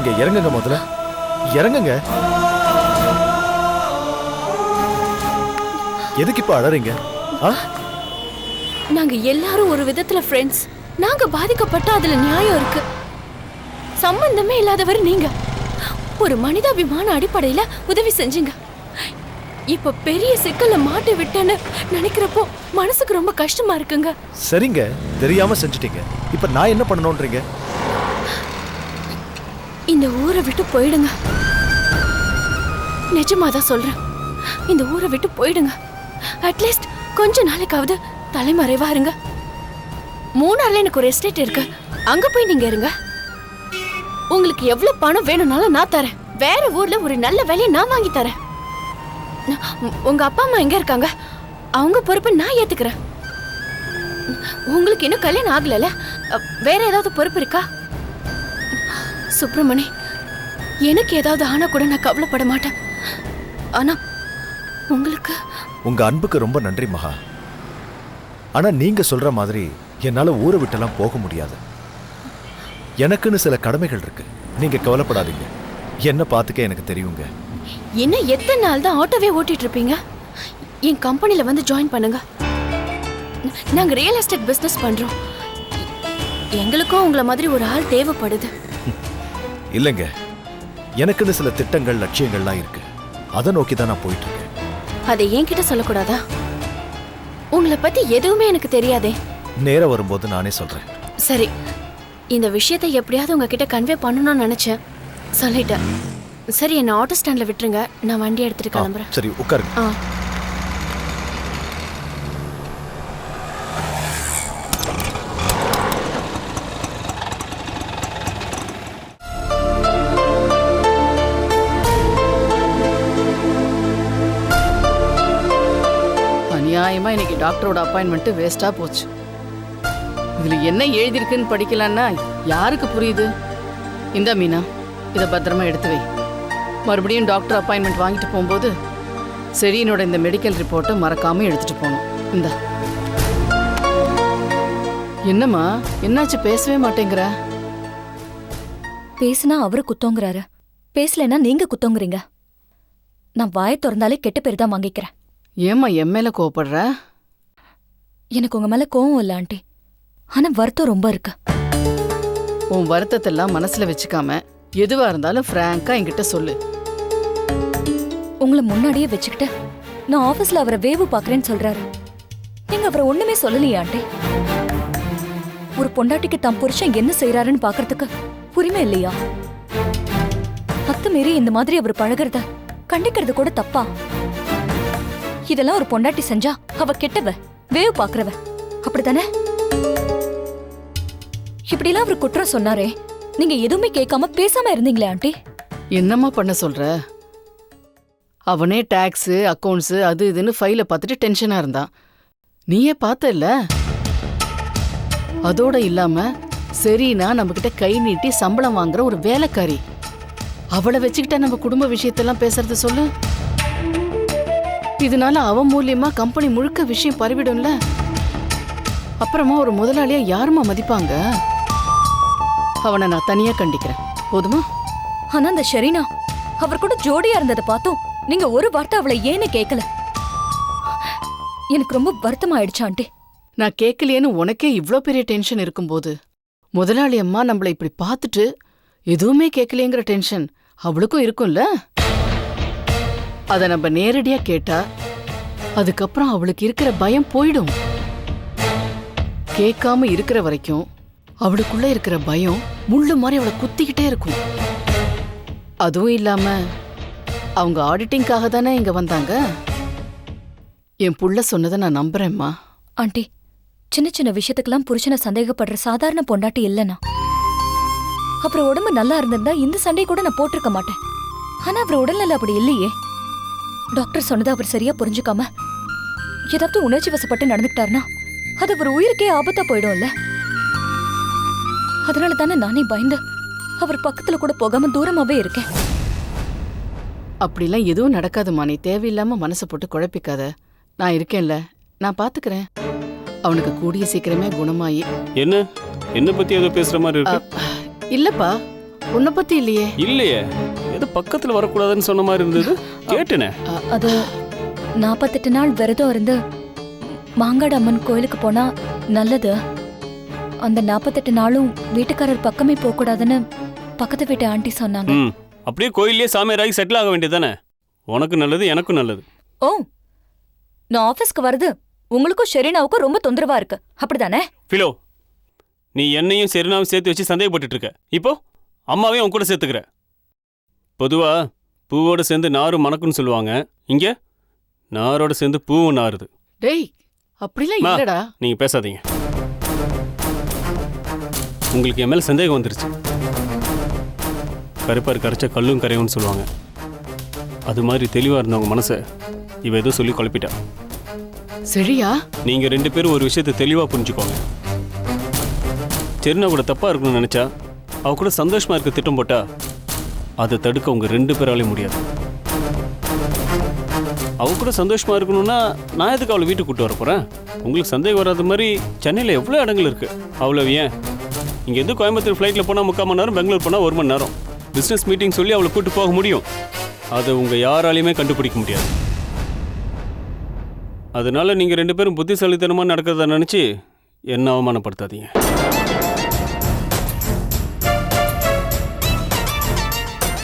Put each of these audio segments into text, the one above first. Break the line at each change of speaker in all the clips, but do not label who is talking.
நீங்க இறங்குங்க, முதல்ல இறங்குங்க. எதுக்கு இப்ப அழறீங்க?
நாங்க எல்லாரும் ஒரு விதத்துல ஃப்ரெண்ட்ஸ். நாங்க பாதிக்கப்பட்ட அதுல நியாயம் இருக்கு. சம்பந்தமே இல்லாதவர் நீங்க. ஒரு மனிதாபிமான அடிப்படையில உதவி செஞ்சீங்க. இப்ப பெரிய சிக்கல்ல மாட்டி விட்டேன்னு நினைக்கிறப்போ மனசுக்கு ரொம்ப கஷ்டமா இருக்குங்க.
சரிங்க, தெரியாம செஞ்சுட்டீங்க. இப்ப நான் என்ன பண்ணணும்ன்றீங்க?
இந்த ஊரை விட்டு போயிடுங்க. நிஜமாதான் சொல்றேன். இந்த ஊரை விட்டு போயிடுங்க. அட்லீஸ்ட் கொஞ்ச நாளைக்காவது தலைமறைவா இருங்க. மூணார்ல எனக்கு ஒரு எஸ்டேட் இருக்கு. அங்க போய் நீங்க இருங்க. உங்களுக்கு எவ்வளவு பணம் வேணும்னாலும் நான் தரேன். வேற ஊர்ல ஒரு நல்ல வேலையை நான் வாங்கி தரேன். உங்க அப்பா அம்மா எங்க இருக்காங்க? அவங்க பொறுப்பை நான் ஏத்துக்கிறேன். உங்களுக்கு இன்னும் கல்யாணம் ஆகல. வேற ஏதாவது பொறுப்பு இருக்கா? சுப்பிரமணி, எனக்கு ஏதாவது ஆனா கூட நான் கவலைப்பட மாட்டேன். ஆனா உங்களுக்கு
உங்க அன்புக்கு ரொம்ப நன்றி மகா. ஆனா நீங்க சொல்ற மாதிரி என்னால ஊரை விட்டெல்லாம் போக முடியாது. எனக்குன்னு சில கடமைகள் இருக்கு. நீங்க கவலைப்படாதீங்க. என்ன பாத்துக்க எனக்கு தெரியுங்க.
என்ன எத்தனை நாள் தான் ஆட்டோவே ஓட்டிட்டு இருப்பீங்க? என் கம்பெனில வந்து ஜாயின் பண்ணுங்க. நாங்க ரியல் எஸ்டேட் பிசினஸ் பண்றோம். எங்களுக்கும் உங்களை மாதிரி ஒரு ஆள் தேவைப்படுது.
இல்லைங்க, எனக்குன்னு சில திட்டங்கள் லட்சியங்கள்லாம் இருக்கு. அதை நோக்கி தான் நான் போயிட்டு இருக்கேன்.
அதை என்கிட்ட சொல்லக்கூடாதா? உங்களை பத்தி எதுவுமே எனக்கு தெரியாதே.
நேரம் வரும்போது நானே சொல்றேன்.
சரி, இந்த விஷயத்தை எப்படியாவது உங்ககிட்ட கன்வே பண்ணணும்னு நினைச்சேன். சொல்லிட்டேன். சரி, என்ன ஆட்டோ ஸ்டாண்ட்ல விட்டுருங்க. நான் வண்டி எடுத்துட்டு கிளம்புறேன்.
சரி, உட்காருங்க.
அநியாயமா இன்னைக்கு டாக்டரோட அப்பாயின்மெண்ட் வேஸ்டா போச்சு. இதுல என்ன எழுதிருக்குன்னு படிக்கலான்னா யாருக்கு புரியுது? இந்த மீனா, இதை பத்திரமா எடுத்து வை. மறுபடியும் டாக்டர் அப்பாயின்மெண்ட் வாங்கிட்டு போகும்போது செரீனோட இந்த மெடிக்கல் ரிப்போர்ட்டை மறக்காம எடுத்துட்டு போகணும். இந்த என்னம்மா, என்னாச்சு? பேசவே மாட்டேங்கிற?
பேசுனா அவரு குத்தோங்கிறாரு, பேசலன்னா நீங்க குத்தோங்கிறீங்க. நான் வாயை திறந்தாலே கெட்ட பேர் தான் வாங்கிக்கிறேன்.
ஏம்மா என் மேல கோவப்படுற?
எனக்கு உங்க மேல கோவம் இல்ல ஆண்டி, ஆனா வருத்தம் ரொம்ப இருக்கு.
உன் வருத்தத்தெல்லாம் மனசுல வச்சுக்காம எதுவா இருந்தாலும் ஃப்ராங்கா என்கிட்ட சொல்லு.
உங்களை முன்னாடியே வச்சுக்கிட்டு நான் ஆபீஸ்ல அவரை வேவு பாக்குறேன்னு சொல்றாரு. நீங்க அவரை ஒண்ணுமே சொல்லலையே ஆண்டி. ஒரு பொண்டாட்டிக்கு தம் புருஷன் என்ன செய்யறாருன்னு பாக்குறதுக்கு உரிமை இல்லையா? அத்துமீறி இந்த மாதிரி அவர் பழகிறத கண்டிக்கிறது கூட தப்பா? இதெல்லாம் ஒரு பொண்டாட்டி செஞ்சா அவ கெட்டவ, வேவு பாக்குறவ, அப்படித்தானே? இப்படிலாம் அவர் குற்றம் சொன்னாரே, நீங்க எதுவுமே கேட்காம பேசாம இருந்தீங்களே ஆண்டி.
என்னம்மா பண்ண சொல்ற? அவனே டாக்ஸ், அக்கவுண்ட்ஸ், அது இதுன்னு ஃபைல பார்த்துட்டு டென்ஷனா இருந்தான். நீயே பார்த்த இல்ல? அதோட இல்லாம சரினா நம்ம கிட்ட கை நீட்டி சம்பளம் வாங்குற ஒரு வேலைக்காரி. அவளை வச்சுக்கிட்ட நம்ம குடும்ப விஷயத்தெல்லாம் பேசுறது சொல்லு. இதனால அவன் மூலியமா கம்பெனி முழுக்க விஷயம் பரவிடும்ல. அப்புறமா ஒரு முதலாளியா யாருமா மதிப்பாங்க? அவனை நான் தனியா கண்டிக்கிறேன், போதுமா?
ஆனா அந்த ஷெரீனா அவர் கூட ஜோடியா இருந்ததை பார்த்தோம் நீங்க ஒரு வார்த்தை அவளை ஏன்னு கேட்கல. எனக்கு ரொம்ப வருத்தம் ஆயிடுச்சு ஆண்டி.
நான் கேட்கலையேன்னு உனக்கே இவ்ளோ பெரிய டென்ஷன் இருக்கும்போது முதலாளி அம்மா நம்மளை இப்படி பார்த்துட்டு எதுவுமே கேட்கலையேங்கிற டென்ஷன் அவளுக்கும் இருக்கும்ல. அத நம்ம நேரடியா கேட்டா அதுக்கப்புறம் அவளுக்கு இருக்கிற பயம் போயிடும். கேட்காம இருக்கிற வரைக்கும் அவளுக்குள்ள இருக்கிற பயம் முள்ளு மாதிரி அவளை குத்திக்கிட்டே இருக்கும். அதுவும் இல்லாம அவங்க ஆடிட்டிங்காக தானே இங்க வந்தாங்க. என் புள்ள சொன்னதை நான் நம்புறேம்மா.
ஆண்டி, சின்ன சின்ன விஷயத்துக்கெல்லாம் புருஷனை சந்தேகப்படுற சாதாரண பொண்டாட்டி இல்லைனா. அப்புறம் உடம்பு நல்லா இருந்திருந்தா இந்த சண்டை கூட நான் போட்டிருக்க மாட்டேன். ஆனா அவர் உடல்நல அப்படி இல்லையே. டாக்டர் சொன்னதை அவர் சரியா புரிஞ்சுக்காம ஏதாவது உணர்ச்சி வசப்பட்டு நடந்துக்கிட்டாருன்னா அது அவர் உயிருக்கே ஆபத்தா போயிடும்ல. அதனால தானே நானே பயந்து அவர் பக்கத்துல கூட போகாம தூரமாவே இருக்கேன்.
அப்படிலாம் எதுவும் நடக்காதுமா. நீ தேவையில்லாம மனசை போட்டு குழப்பிக்காத. நான் இருக்கேன்ல, நான் பாத்துக்கிறேன். அவனுக்கு கூடிய சீக்கிரமே குணமாயி.
என்ன பத்தி ஏதோ பேசுற மாதிரி இருக்கு?
இல்லப்பா, உன்னை பத்தி இல்லையே.
இல்லையே, ஏதோ பக்கத்துல வரக்கூடாதுன்னு சொன்ன மாதிரி இருந்தது. கேட்டேனே.
அது 48 நாள் விரதம் இருந்து மாங்காடு அம்மன் கோயிலுக்கு போனா நல்லது. அந்த 48 நாளும் வீட்டுக்காரர் பக்கமே போக கூடாதுன்னு பக்கத்து வீட்டு ஆண்டி சொன்னாங்க.
அப்படியே கோயிலே சாமியாராகி செட்டில் ஆக வேண்டியதானே. உனக்கு நல்லது, எனக்கும் நல்லது.
ஓ, நான் ஆபீஸ்க்கு வருது உங்களுக்கும் ஷெரீனாவுக்கும் ரொம்ப தொந்தரவா இருக்கு, அப்படிதானே?
ஃபிலோ, நீ என்னையும் செரினாவும் சேர்த்து வச்சு சந்தேகப்பட்டுட்டு இருக்க. இப்போ அம்மாவையும் உன் கூட சேர்த்துக்கிற. பொதுவா பூவோட சேர்ந்து நாரும் மணக்குன்னு சொல்லுவாங்க. இங்க நாரோட சேர்ந்து பூவும் நாறுது.
டேய், அப்படிலாம் இல்லடா.
நீங்க பேசாதீங்க. உங்களுக்கு என் மேல சந்தேகம் வந்துருச்சு. கருப்பார் கரைச்ச கல்லும் கரையும்னு சொல்லுவாங்க. அது மாதிரி தெளிவா இருந்தவங்க மனசை இவ ஏதோ சொல்லி குழப்பிட்டா.
சரியா?
நீங்க 2 பேரும் ஒரு விஷயத்தை தெளிவா புரிஞ்சுக்கோங்க. செரினா கூட தப்பா இருக்கணும்னு நினைச்சா, அவ கூட சந்தோஷமா இருக்க திட்டம் போட்டா, அதை தடுக்க உங்க 2 பேராலே முடியாது. அவ கூட சந்தோஷமா இருக்கணும்னா நான் எதுக்கு அவளை வீட்டுக்கு கூட்டு வர போறேன்? உங்களுக்கு சந்தேகம் வராத மாதிரி சென்னையில் எவ்வளோ இடங்கள் இருக்கு. அவ்வளவு ஏன் இங்கேருந்து கோயம்புத்தூர் ஃப்ளைட்டில் போனால் 3/4 மணி நேரம், பெங்களூர் போனால் 1 மணி நேரம். பிஸ்னஸ் மீட்டிங் சொல்லி அவளை கூட்டு போக முடியும். அதை உங்க யாராலையுமே கண்டுபிடிக்க முடியாது. அதனால நீங்க 2 பேரும் புத்திசாலித்தனமா நடக்கிறத நினைச்சு என்ன அவமானப்படுத்தாதீங்க.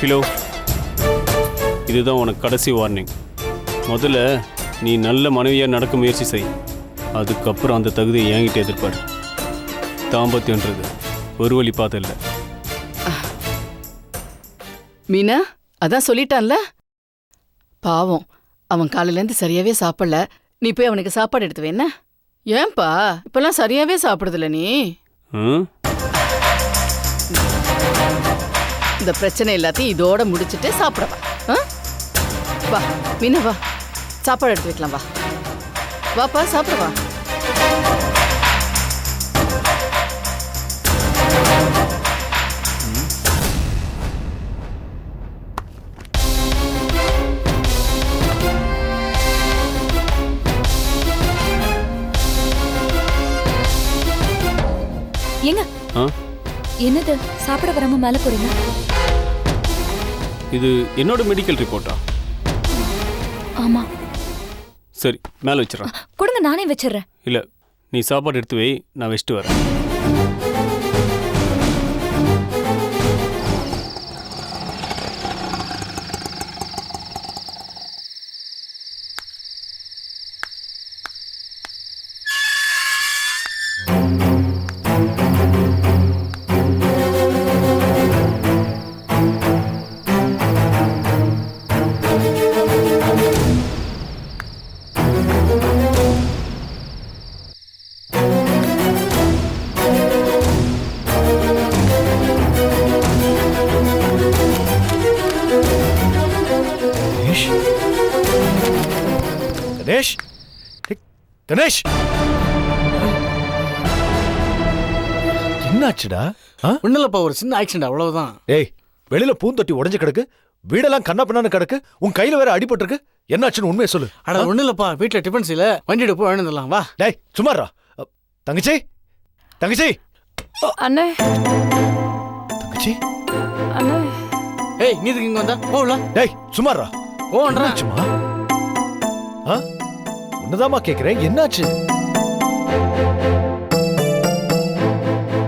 ஹலோ, இதுதான் உனக்கு கடைசி வார்னிங். முதல்ல நீ நல்ல மனைவியா நடக்க முயற்சி செய். அதுக்கப்புறம் அந்த தகுதியை என்கிட்ட எதிர்பாரு. தாம்பத்தியன்றது ஒரு வழி பாதை இல்லை.
மீனா அதான் சொல்லிட்டான்ல. பாவம், அவன் காலையிலேருந்து சரியாவே சாப்பிடல. நீ போய் அவனுக்கு சாப்பாடு எடுத்து வை. என்ன ஏன்பா இப்பெல்லாம் சரியாவே சாப்பிடுதில்ல நீ? இந்த பிரச்சனை எல்லாத்தையும் இதோட முடிச்சுட்டு சாப்பிடவா? வா மீனா, வா சாப்பாடு எடுத்து வைக்கலாம். வா வாப்பா, சாப்பிடவா.
ஏங்க, என்னது சாப்பிட வராம மேல போறீங்க?
இது என்னோட மெடிக்கல் ரிப்போர்ட்டா?
ஆமா.
சரி, மேல வச்சிடறேன்.
கொடுங்க, நானே வச்சிடுறேன்.
இல்ல, நீ சாப்பாடு எடுத்து வை, நான் வச்சுட்டு வரேன்.
கணேஷ், கணேஷ், என்னாச்சுடா?
ஒண்ணுலப்பா, ஒரு சின்ன ஆக்சிடென்ட், அவ்வளவுதான்.
ஏய், வெளியில பூந்தொட்டி உடைஞ்சு கிடக்கு, வீடெல்லாம் கண்ணா பின்னான்னு கிடக்கு, உன் கையில வேற அடிபட்டிருக்கு. என்னாச்சுன்னு உண்மையை சொல்லு.
அட ஒண்ணுலப்பா, வீட்டுல டிஃபன் செய்யல, வண்டியில போய் வேணுந்துடலாம். வா.
டேய், சும்மாரா. தங்கச்சி, தங்கச்சி,
அண்ணே,
தங்கச்சி.
அண்ணே.
ஏய், நீ இதுக்கு இங்க வந்தா? போகல.
டேய், சும்மாரா.
போன்றா.
சும்மா உன்னதாமா கேக்குறேன், என்னாச்சு?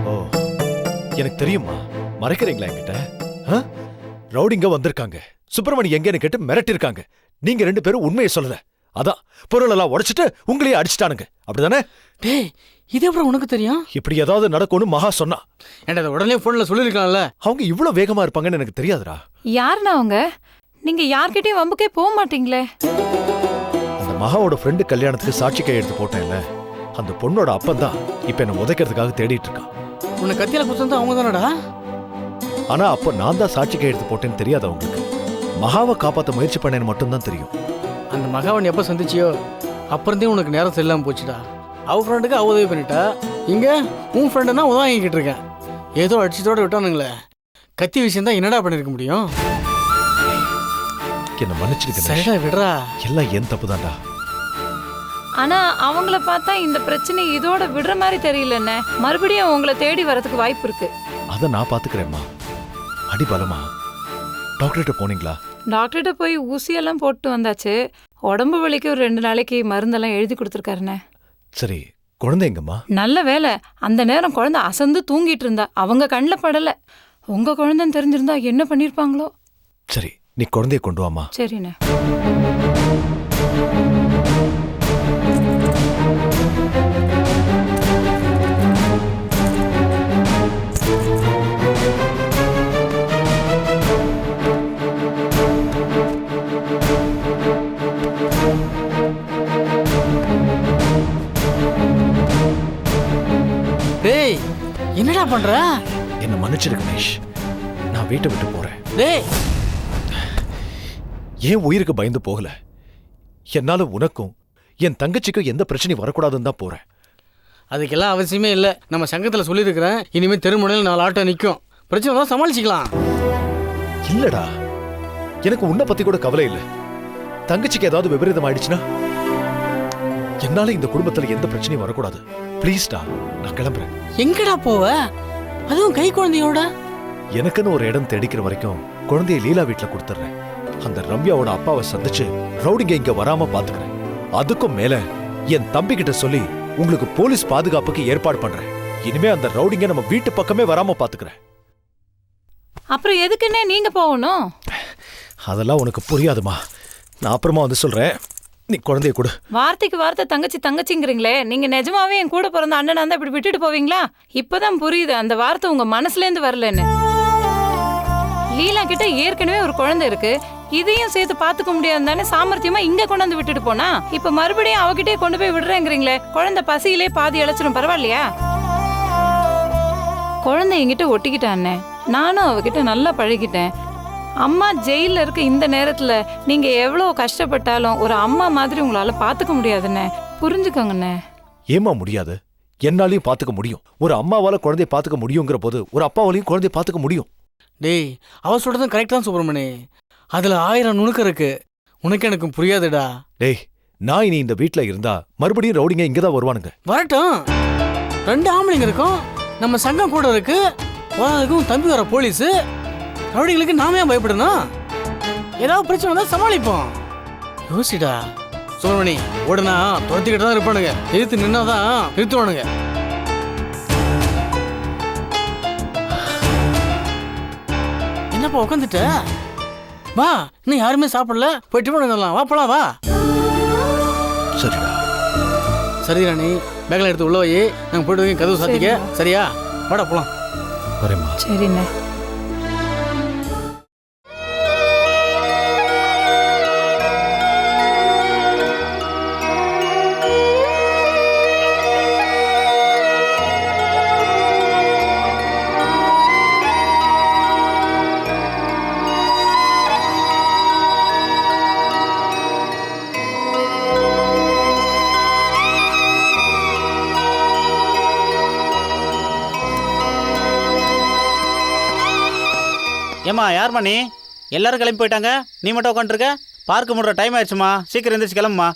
ஓ, எனக்கு தெரியுமா, மறைக்கிறீங்களா என்கிட்ட? ரவுடிங்க வந்திருக்காங்க, சுப்பிரமணி எங்கன்னு கேட்டு மிரட்டி இருக்காங்க. நீங்க 2 பேரும் உண்மையை சொல்லல. அதான் பொருள் எல்லாம் உடைச்சிட்டு உங்களையே அடிச்சிட்டானுங்க, அப்படிதானே?
டேய், இது எப்படி உனக்கு தெரியும்?
இப்படி ஏதாவது நடக்கும்னு மகா சொன்னா.
ஏன்டா உடனே போன்ல சொல்லிருக்கலாம்ல.
அவங்க இவ்வளவு வேகமா இருப்பாங்கன்னு எனக்கு தெரியாதுடா.
யாருண்ணா அவங்க? நீங்க யார்கிட்டயும் வம்புக்கே போக மாட்டீங்களே.
அந்த மகாவோட ஃப்ரெண்டு கல்யாணத்துக்கு சாட்சி கையெழுத்து போட்டேன்ல, அந்த பொண்ணோட அப்பன் தான் இப்ப என்ன உதைக்கிறதுக்காக தேடிட்டு இருக்கான்.
உன்னை கத்தியால குத்துறது அவங்க தானடா?
ஆனா அப்ப நான் தான் சாட்சி கையெழுத்து போட்டேன்னு தெரியாது அவங்களுக்கு. மகாவை காப்பாத்த முயற்சி பண்ணேன்னு மட்டும்தான் தெரியும்.
அந்த மகாவன் எப்ப சந்திச்சியோ அப்புறந்தே உனக்கு நேரம் செல்லாம போச்சுடா. அவ ஃப்ரெண்டுக்கு அவ உதவி பண்ணிட்டா, இங்க உன் ஃப்ரெண்டுனா உதவாங்கிக்கிட்டு இருக்கேன். ஏதோ அடிச்சதோட விட்டானுங்களே. கத்தி விஷயம் தான் என்னடா பண்ணிருக்க முடியும்?
என்ன மன்னிச்சிருக்க.
சரிடா, விடுறா.
எல்லாம் என் தப்புதான்டா.
ஆனா அவங்கள பார்த்தா இந்த பிரச்சனை இதோட விடுற மாதிரி தெரியலண்ணே. மறுபடியும் உங்களை தேடி வரதுக்கு வாய்ப்பு இருக்கு.
அத நான் பாத்துக்கிறேம்மா. அடி பலமா? டாக்டர்கிட்ட போனீங்களா?
டாக்டர்கிட்ட போய் ஊசியெல்லாம் போட்டு வந்தாச்சு. உடம்பு வலிக்கு ஒரு 2 நாளைக்கு மருந்தெல்லாம் எழுதி கொடுத்துருக்காருண்ணே.
சரி, குழந்தை எங்கம்மா?
நல்ல வேலை, அந்த நேரம் குழந்தை அசந்து தூங்கிட்டு இருந்தா. அவங்க கண்ணில் படலை. உங்க குழந்தைன்னு தெரிஞ்சிருந்தா என்ன பண்ணியிருப்பாங்களோ.
சரி, நீ குழந்தைய கொண்டு வாமா.
சரிண்ணே.
டேய் என்னடா பண்ற?
என்ன மன்னிச்சிரு கணேஷ், நான் வீட்டை விட்டு போறேன்.
டேய்
ஏன் உயிருக்கு பயந்து போகல. என்னால உனக்கும் என் தங்கச்சிக்கும் எந்த பிரச்சனையும் வரக்கூடாதுன்னு தான் போறேன்.
அதுக்கெல்லாம் அவசியமே இல்லை. நம்ம சங்கத்தில் சொல்லியிருக்கிறேன், இனிமேல் தெருமுனையில் 4 ஆட்டோ நிற்கும். பிரச்சனை தான் சமாளிச்சிக்கலாம்.
இல்லடா, எனக்கு உன்னை பத்தி கூட கவலை இல்லை. தங்கச்சிக்கு ஏதாவது விபரீதம் ஆயிடுச்சுன்னா என்னால இந்த குடும்பத்துல எந்த பிரச்சனையும் வரக்கூடாது. ப்ளீஸ்டா, நான் கிளம்புறேன்.
எங்கடா போவ? அதுவும் கை குழந்தையோட?
எனக்குன்னு ஒரு இடம் தேடிக்கிற வரைக்கும் குழந்தைய லீலா வீட்டுல கொடுத்துறேன். அந்த ரம்யாவோட அப்பாவை சந்திச்சு ரவுடிங்க இங்க வராம பாத்துக்கிறேன். அதுக்கும் மேல என் தம்பி கிட்ட சொல்லி உங்களுக்கு போலீஸ் பாதுகாப்புக்கு ஏற்பாடு பண்றேன். இனிமே அந்த ரவுடிங்க நம்ம வீட்டு பக்கமே வராம பாத்துக்கிறேன்.
அப்புறம் எதுக்குன்னே நீங்க போகணும்?
அதெல்லாம் உனக்கு புரியாதுமா. நான் அப்புறமா வந்து சொல்றேன். நீ குழந்தைய கொடு.
வார்த்தைக்கு வார்த்தை தங்கச்சி தங்கச்சிங்கிறீங்களே, நீங்க நிஜமாவே என் கூட பிறந்த அண்ணனா இருந்தா இப்படி விட்டுட்டு போவீங்களா? இப்பதான் புரியுது அந்த வார்த்தை உங்க மனசுல இருந்து வரலன்னு. லீலா கிட்ட ஏற்கனவே ஒரு குழந்தை இருக்கு, இதையும் சேர்த்து பாத்துக்க முடியாது தானே சாமர்த்தியமா இங்க கொண்டாந்து விட்டுட்டு போனா. இப்ப மறுபடியும் அவகிட்டே கொண்டு போய் விடுறேங்கிறீங்களே, குழந்தை பசியிலே பாதி இழைச்சிடும், பரவாயில்லையா? குழந்தை என்கிட்ட ஒட்டிக்கிட்டானே, நானும் அவகிட்ட நல்லா பழகிட்டேன். அம்மா ஜெயில இருக்க இந்த நேரத்துல நீங்க எவ்வளவு கஷ்டப்பட்டாலும் ஒரு அம்மா மாதிரி உங்களால பாத்துக்க முடியாதுண்ணே, புரிஞ்சுக்கோங்கண்ணே.
ஏமா முடியாது? என்னாலையும் பாத்துக்க முடியும். ஒரு அம்மாவால குழந்தைய பாத்துக்க முடியுங்கிற போது ஒரு அப்பாவாலையும் குழந்தைய பாத்துக்க முடியும்.
டேய், அவ சொல்றதும் கரெக்ட் தான் சுப்பிரமணி. அதுல 1000 நுணுக்கம் இருக்கு. உனக்கு எனக்கும் புரியாதுடா.
டேய், நான் இனி இந்த வீட்ல இருந்தா மறுபடியும் ரவுடிங்க இங்கதான் வருவானுங்க.
வரட்டும், 2 ஆம்பளைங்க இருக்கும், நம்ம சங்கம் கூட இருக்கு. போறதுக்கும் தம்பி வர போலீஸ். ரவுடிங்களுக்கு நாம ஏன் பயப்படணும்? ஏதாவது பிரச்சனை வந்தா சமாளிப்போம். யோசிடா சுப்பிரமணி. ஓடுனா துரத்திக்கிட்டு தான் இருப்பானுங்க, எதிர்த்து நின்னாதான் நிறுத்துவானுங்க. என்னப்பா உட்காந்துட்ட? வா, இன்னும் யாருமே சாப்பிடல, போய் டிஃபன் வந்துடலாம். வா போலாம், வா.
சரிடா.
சரி ராணி, பேக்கில் எடுத்து உள்ள வை. நாங்கள் போய்ட்டு கதவு சாத்திக்க. சரியா? வாடா போலாம்.
வரேம்மா.
சரிண்ணே.
ஏம்மா, யார்மா நீ? எல்லாரும் கிளம்பி போயிட்டாங்க, நீ மட்டும் உட்காந்துருக்க. பார்க்க முடிற டைம் ஆயிடுச்சுமா, சீக்கிரம் எந்திரிச்சு கிளம்புமா.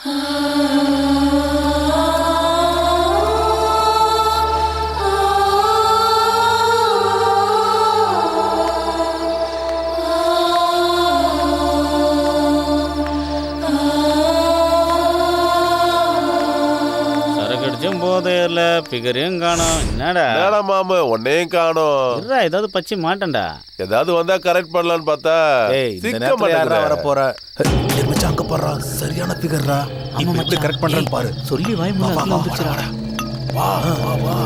சரக்கடிச்சும் போதையில பிகரையும் காணோம். என்னடா
மாமா, உன்னையும் காணோம்.
ஏதாவது பச்சி மாட்டேன்டா.
ஏதாவது வந்தா கரெக்ட் பண்ணலான்னு பார்த்தா
வர போற அங்க போறா. சரியான பிகர்ரா.
அவன் மட்டும் கரெக்ட் பண்றான்னு பாரு. சொல்லி வாய் மூலம் வந்துச்சுடா.
வா வா வா.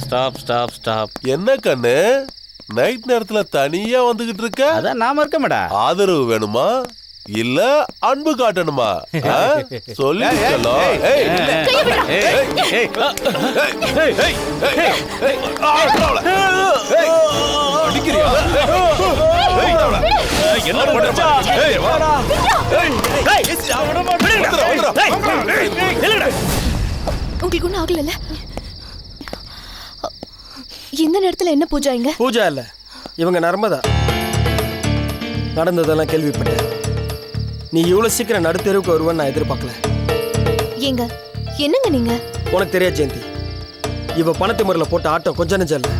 Stop stop stop.
என்ன கண்ணு, நைட் நேரத்துல தனியா வந்துகிட்டு இருக்க?
அதான் நாம இருக்கமேடா.
ஆதரவு வேணுமா இல்ல அன்பு காட்டணுமா? சொல்லி
உங்களுக்கு ஒன்றும் ஆகல? இந்த நேரத்துல என்ன பூஜா? இங்க
பூஜா இல்ல, இவங்க நர்மதா. நடந்ததெல்லாம் கேள்விப்பட்டேன். நீ இவ்வளவு சீக்கிரம் நடுத்தெருவுக்கு வருவேன்னு நான் எதிர்பார்க்கல.
ஏங்க, என்னங்க நீங்க?
உனக்கு தெரியாது ஜெயந்தி, இவ பணத்தை முறையில் போட்ட ஆட்டம் கொஞ்சம் நெஞ்சம் இல்ல.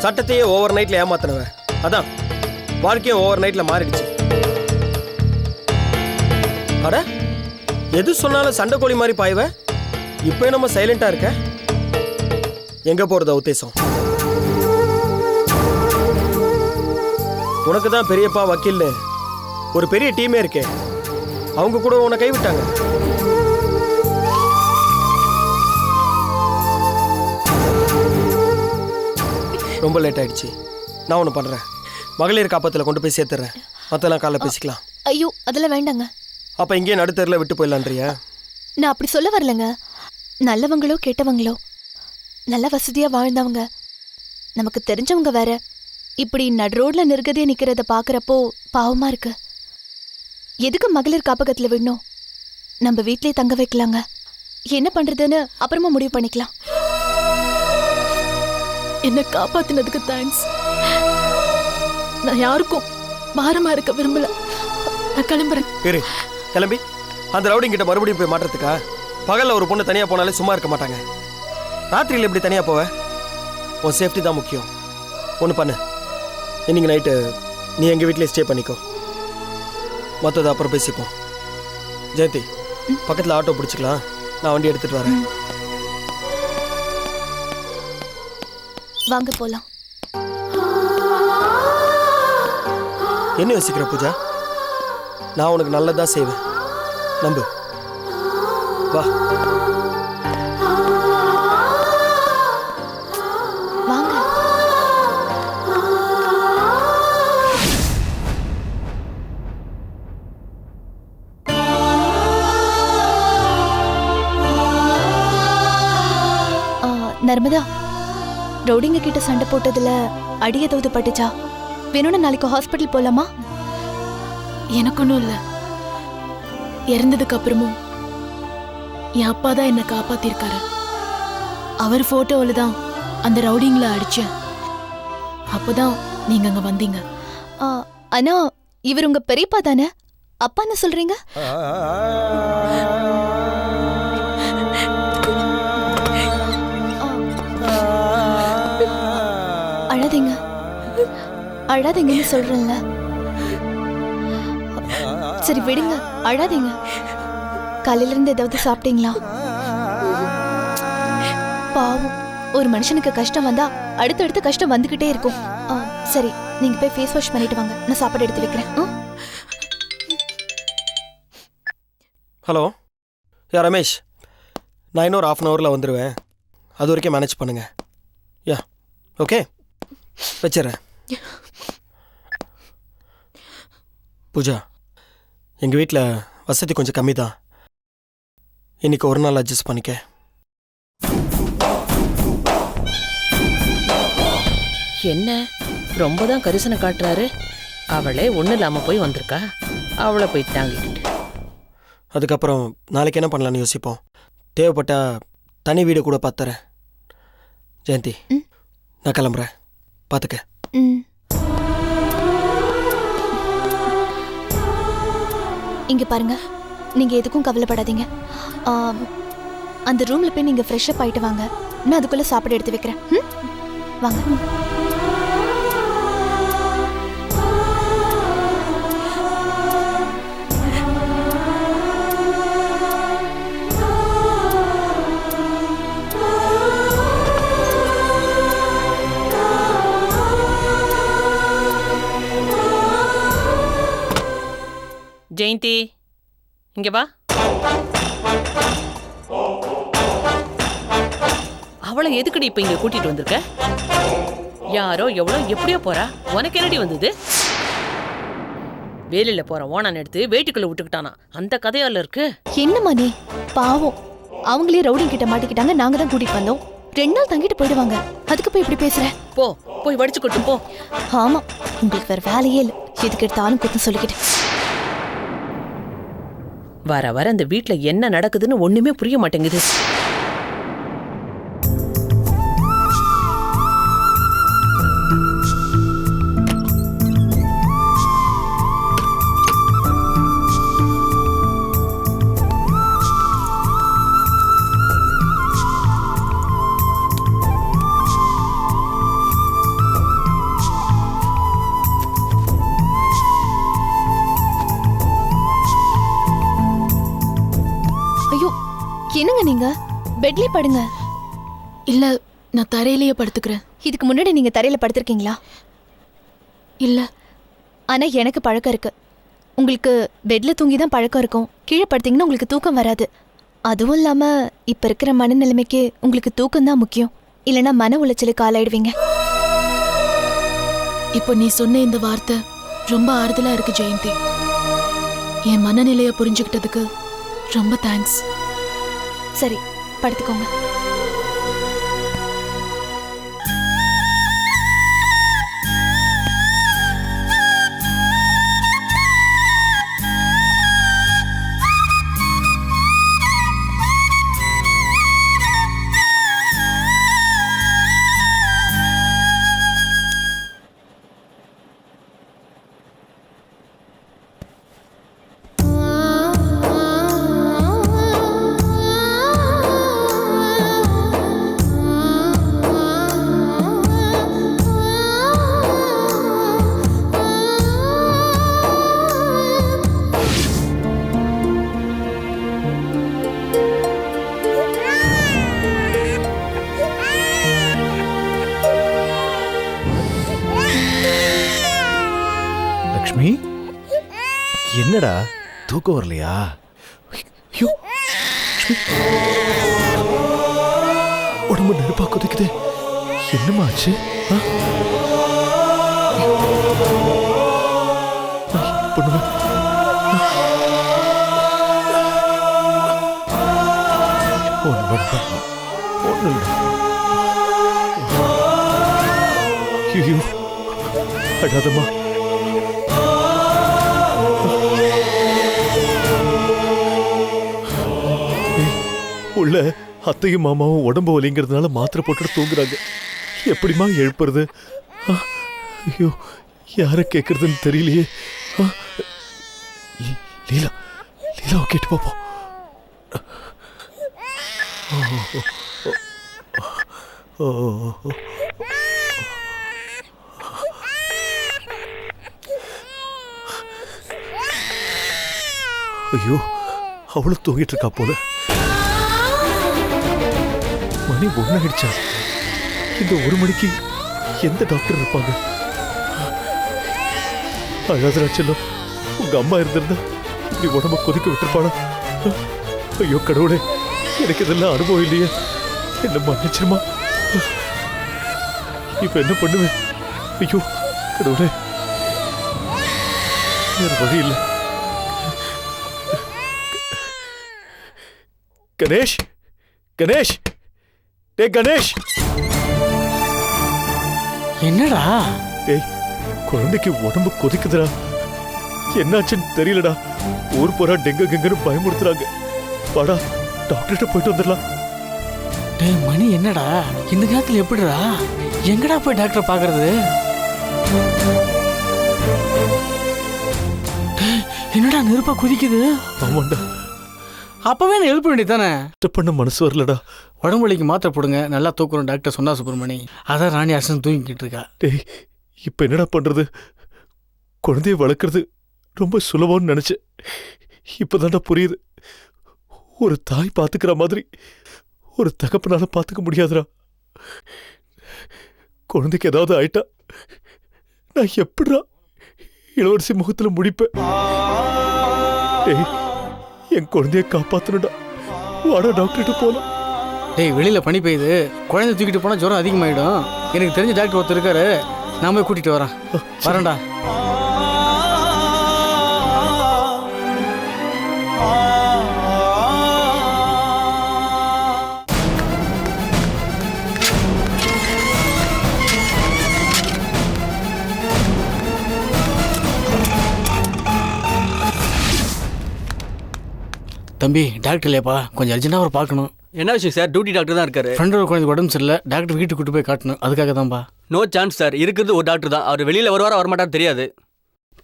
சட்டத்தையே ஓவர் நைட்ல ஏமாத்தினவ. அதான் வாழ்க்கையும் ஓவர் நைட்ல மாறிடுச்சு. அட எது சொன்னாலும் சண்டை கோழி மாதிரி பாய்வ. இப்போ நம்ம சைலண்டா இருக்க. எங்க போறதா உத்தேசம்? உனக்கு தான் பெரியப்பா வக்கீல்னு ஒரு பெரிய டீமே இருக்கே. அவங்க கூட உன்னை கைவிட்டாங்க. ரொம்ப லேட் ஆயிடுச்சு. நான் ஒன்று பண்ணுறேன். மகளிர் காப்பத்தில் கொண்டு போய் சேர்த்துறேன். மற்றெல்லாம் காலைல பேசிக்கலாம்.
ஐயோ அதெல்லாம் வேண்டாங்க.
அப்போ இங்கேயே நடுத்தரில் விட்டு போயிடலான்றியா?
நான் அப்படி சொல்ல வரலங்க. நல்லவங்களோ கெட்டவங்களோ, நல்ல வசதியா வாழ்ந்தவங்க, நமக்கு தெரிஞ்சவங்க வேற, இப்படி நடு ரோட்ல நிற்கதே நிக்கிறத பாக்குறப்போ பாவமா இருக்கு. எதுக்கு மகளிர் காப்பகத்துல விடணும்? நம்ம வீட்லயே தங்க வைக்கலாங்க. என்ன பண்றதுன்னு அப்புறமா முடிவு பண்ணிக்கலாம்.
என்ன காப்பாத்தினதுக்கு தேங்க்ஸ். நான் யாருக்கும் பாரமா இருக்க விரும்பல. நான் கிளம்புறேன்.
இரு, கிளம்பி அந்த ரவுடிங் கிட்ட மறுபடியும் போய் மாட்டுறதுக்கா? பகல்ல ஒரு பொண்ணு தனியா போனாலே சும்மா இருக்க மாட்டாங்க. ராத்திரியில் எப்படி தனியா போவ? உன் சேஃப்டி தான் முக்கியம். ஒன்று பண்ணு, இன்னைக்கு நைட்டு நீ எங்கள் வீட்டிலே ஸ்டே பண்ணிக்கோ. மற்றதை அப்புறம் பேசிப்போம். ஜெயந்தி, பக்கத்தில் ஆட்டோ பிடிச்சிக்கலாம். நான் வண்டி எடுத்துகிட்டு வரேன்.
வாங்க போலாம்.
என்ன யோசிக்கிற பூஜா? நான் உனக்கு நல்லதாக செய்வேன், நம்பு. வா.
வாங்க. நர்மதா, ரவுடிங்க கிட்ட சண்டை போட்டதுல அடி ஏதாவது பட்டுச்சா? வேணும்னா நாளைக்கு ஹாஸ்பிட்டல் போலாமா?
எனக்கு ஒன்றும் இல்லை. இறந்ததுக்கு அப்புறமும் என் அப்பா தான் என்னை காப்பாத்திருக்காரு. அவர் போட்டோவில் தான் அந்த ரவுடிங்களை அடிச்சேன். அப்போதான் நீங்க அங்க வந்தீங்க.
அண்ணா, இவர் உங்க பெரியப்பா தானே? அப்பான்னு சொல்றீங்க? அழாதீங்க, அழாதீங்கன்னு சொல்றேன்ல. சரி விடுங்க, அழாதீங்க. காலையில இருந்து ஏதாவது சாப்பிட்டீங்களா? பாவம், ஒரு மனுஷனுக்கு கஷ்டம் வந்தா அடுத்தடுத்து கஷ்டம் வந்துகிட்டே இருக்கும். சரி, நீங்க போய் ஃபேஸ் வாஷ் பண்ணிட்டு வாங்க, நான் சாப்பாடு எடுத்து வைக்கிறேன்.
ஹலோ, யா ரமேஷ், நான் இன்னொரு 1/2 hourல வந்துடுவேன். அது வரைக்கும் மேனேஜ் பண்ணுங்க. யா, ஓகே, வச்சிடறேன். பூஜா, எங்கள் வீட்டில் வசதி கொஞ்சம் கம்மி தான். இன்னைக்கு ஒரு நாள் அட்ஜஸ்ட் பண்ணிக்க.
என்ன ரொம்ப தான் கரிசனை காட்டுறாரு. அவளே ஒன்றும் இல்லாமல் போய் வந்திருக்கா, அவளை போய் தாங்கிக்கிட்டு.
அதுக்கப்புறம் நாளைக்கு என்ன பண்ணலான்னு யோசிப்போம். தேவைப்பட்டா தனி வீடு கூட பார்த்துறேன். ஜெயந்தி, நான் கிளம்புறேன், பார்த்துக்க.
இங்க பாருங்க, நீங்க எதுக்கும் கவலைப்படாதீங்க. அந்த ரூம்ல போய் நீங்க ஃப்ரெஷ் அப் ஆயிட்டு வாங்க. நான் அதுக்குள்ள சாப்பாடு எடுத்து வைக்கிறேன். வாங்க.
ஜெயந்தி, இங்க வா. அவளை எதுக்குடி இப்ப இங்க கூட்டிட்டு வந்திருக்க? யாரோ எவ்வளோ எப்படியோ போறா, உனக்கு என்னடி வந்தது? வேலையில போற ஓனான் எடுத்து வேட்டிக்குள்ள விட்டுக்கிட்டானா, அந்த கதையால இருக்கு.
என்னம்மா நீ? பாவம், அவங்களே ரவுடிங் கிட்ட மாட்டிக்கிட்டாங்க, நாங்க தான் கூட்டிட்டு வந்தோம். 2 நாள் தங்கிட்டு போயிடுவாங்க, அதுக்கு போய் இப்படி பேசுற?
போய் வடிச்சு கொட்டு போ.
ஆமா, உங்களுக்கு வேற வேலையே இல்லை, எதுக்கு எடுத்தாலும் குத்தம் சொல்லிக்கிட்டு.
வர வர அந்த வீட்டுல என்ன நடக்குதுன்னு ஒண்ணுமே புரிய மாட்டேங்குது.
ஐயோ என்னங்க நீங்க பெட்லயே படுங்க.
இல்ல நான் தரையிலேயே படுத்துக்கிறேன்.
இதுக்கு முன்னாடி நீங்க தரையில படுத்திருக்கீங்களா?
இல்ல.
ஆனா எனக்கு பழக்கம் இருக்கு. உங்களுக்கு பெட்ல தூங்கி தான் பழக்கம் இருக்கும். கீழே படுத்தீங்கன்னா உங்களுக்கு தூக்கம் வராது. அதுவும் இல்லாம இப்ப இருக்கிற மனநிலைமைக்கு உங்களுக்கு தூக்கம் தான் முக்கியம். இல்லைன்னா மன உளைச்சலுக்கு ஆளாயிடுவீங்க.
இப்போ நீ சொன்ன இந்த வார்த்தை ரொம்ப ஆறுதலா இருக்கு ஜெயந்தி. என் மனநிலைய புரிஞ்சுக்கிட்டதுக்கு ரொம்ப தேங்க்ஸ்.
சரி படுத்துக்கோங்க.
லக்ஷ்மி, என்னடா தூக்கம் வரலையா? ஐயோ, லக்ஷ்மி, உடம்பு நெருப்பா கொதிக்குது. என்னமா ஆச்சு? பொண்ணு ஐயோ, அடாதம்மா. உள்ள அத்தையும் மாமாவும் உடம்பு வலிங்கிறதுனால மாத்திரை போட்டு தூங்குறாங்க. எப்படிமா எழுப்புறது? ஐயோ, யார கேட்கறதுன்னு தெரியலையே. லீலா, லீலாவை கேட்டு பார்ப்போம். ஐயோ, அவளும் தூங்கிட்டு இருக்கா போல. மணி 1 ஆயிடுச்சா? இந்த 1 மணிக்கு எந்த டாக்டர் இருப்பாங்க? அழாதரா செல்லம், உங்க அம்மா இருந்திருந்தா இப்படி உடம்ப கொதிக்க விட்டுருப்பாளா? ஐயோ கடவுளே, எனக்கு இதெல்லாம் அனுபவம் இல்லையே, என்ன மன்னிச்சிருமா. இப்ப என்ன பண்ணுவேன்? ஐயோ கடவுளே, வேற வழி இல்லை. கணேஷ், கணேஷ், டேய் கணேஷ்.
என்னடா?
டேய், குழந்தைக்கு உடம்பு கொதிக்குதுடா. என்னாச்சுன்னு தெரியலடா. ஊர் போறா டெங்கு கெங்குன்னு பயமுறுத்துறாங்க. வாடா, டாக்டர்கிட்ட போயிட்டு வந்துடலாம்.
டேய் மணி, என்னடா இந்த நேரத்துல எப்படிடா? எங்கடா போய் டாக்டரை பாக்குறது? என்னடா நெருப்பா குதிக்குது?
ஆமாண்டா.
அப்பவே நான் எழுப்ப வேண்டியதானே.
பண்ண மனசு வரலடா.
உடம்பு வலிக்கு மாத்திரை போடுங்க, நல்லா தூக்குறோம் டாக்டர் சொன்னா சுப்பிரமணி. அதான் ராணி அரசன் தூங்கிக்கிட்டு இருக்கா.
டேய், இப்ப என்னடா பண்றது? குழந்தைய வளர்க்கறது ரொம்ப சுலபம்னு நினைச்சேன். இப்பதான்டா புரியுது. ஒரு தாய் பாத்துக்கிற மாதிரி ஒரு தகப்பனால பாத்துக்க முடியாதுடா. குழந்தைக்கு ஏதாவது ஆயிட்டா நான் எப்படிடா இளவரசி முகத்துல முடிப்பேன்? டேய், என் குழந்தைய காப்பாத்தணும்டா. வாடா டாக்டர்கிட்ட போலாம்.
டேய், வெளியில பனி பெய்யுது, குழந்தை தூக்கிட்டு போனா ஜுரம் அதிகமாயிடும். எனக்கு தெரிஞ்ச டாக்டர் ஒருத்தர் இருக்காரு, நான் போய் கூட்டிட்டு வரேன். வரேன்டா. தம்பி, டாக்டர் இல்லையாப்பா? கொஞ்சம் அர்ஜென்ட்டாக அவர் பார்க்கணும்.
என்ன விஷயம் சார்? டியூட்டி டாக்டர் தான் இருக்காரு.
ஃப்ரெண்டோட குழந்தை உடம்பு சரியில்லை, டாக்டர் வீட்டுக்கு கூட்டு போய் காட்டணும், அதுக்காக தான்ப்பா.
நோ சான்ஸ் சார், இருக்கிறது ஒரு டாக்டர் தான். அவர் வெளியில் வருவாரா வரமாட்டார் தெரியாது.